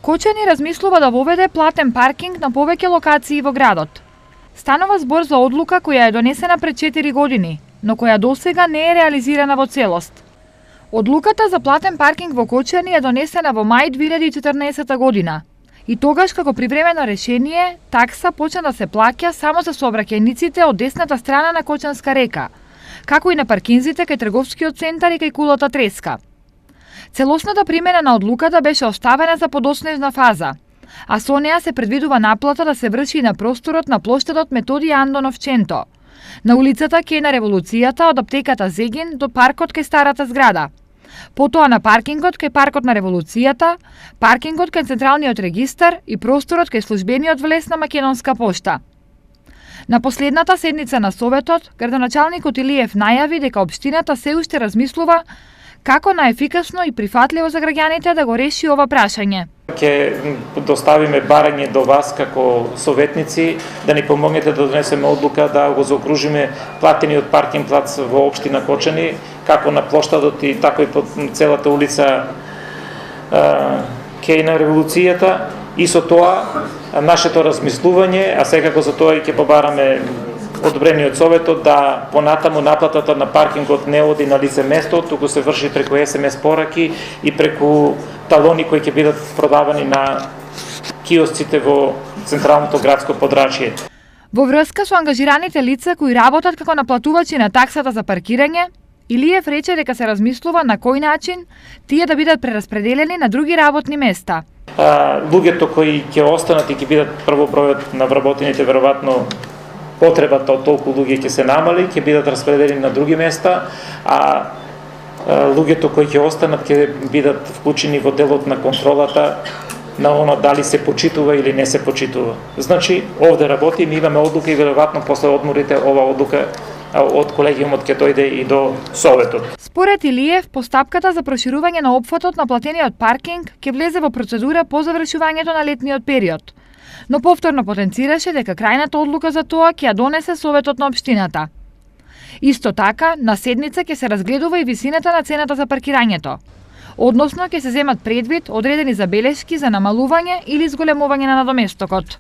Кочани размислува да воведе платен паркинг на повеќе локации во градот. Станува збор за одлука која е донесена пред 4 години, но која досега не е реализирана во целост. Одлуката за платен паркинг во Кочани е донесена во мај 2014 година. И тогаш како привремено решение, такса почна да се плаќа само за сообраќајниците од десната страна на Кочанска река, како и на паркинзите кај трговскиот центар и кај кулата Треска. Целосната примена на одлуката беше оставена за подоснежна фаза, а со неа се предвидува наплата да се врши на просторот на плоштадот Методи Андонов Ченто, на улицата кај на Револуцијата од аптеката Зегин до паркот кај старата зграда. Потоа на паркингот кај паркот на Револуцијата, паркингот кај Централниот регистар и просторот кај службениот влез на Македонска пошта. На последната седница на Советот, градоначалникот Илиев најави дека општината се уште размислува како наефикасно и прифатливо за граѓаните да го реши ова прашање. Ќе доставиме барање до вас како советници да ни помогнете да донесеме одлука да го заокружиме платениот паркинг плац во општина Кочани, како на плоштадот и така и по целата улица кај на Револуцијата. И со тоа нашето размислување, а секако за тоа и ќе побараме одобрение од Советот да понатаму наплатата на паркингот не оди на лице место, туку се врши преку СМС пораки и преку талони кои ќе бидат продавани на киосците во централното градско подрачје. Во врска со ангажираните лица кои работат како наплатувачи на таксата за паркирање, Илиев рече дека се размислува на кој начин тие да бидат прераспределени на други работни места. Луѓето кои ќе останат и ќе бидат прво бројот на вработените веројатно потребата од толку луѓе ќе се намали, ќе бидат распределени на други места, а луѓето кои ќе останат ќе бидат вклучени во делот на контролата на оно дали се почитува или не се почитува. Значи, овде работиме, имаме одлука и веројатно после одморите ова одлука од колегиумот ќе дојде и до Советот. Според Илиев, постапката за проширување на опфатот на платениот паркинг ќе влезе во процедура по завршувањето на летниот период, но повторно потенцираше дека крајната одлука за тоа ќе ја донесе Советот на општината. Исто така, на седница ќе се разгледува и висината на цената за паркирањето, односно ќе се земат предвид одредени забелешки за намалување или зголемување на надоместокот.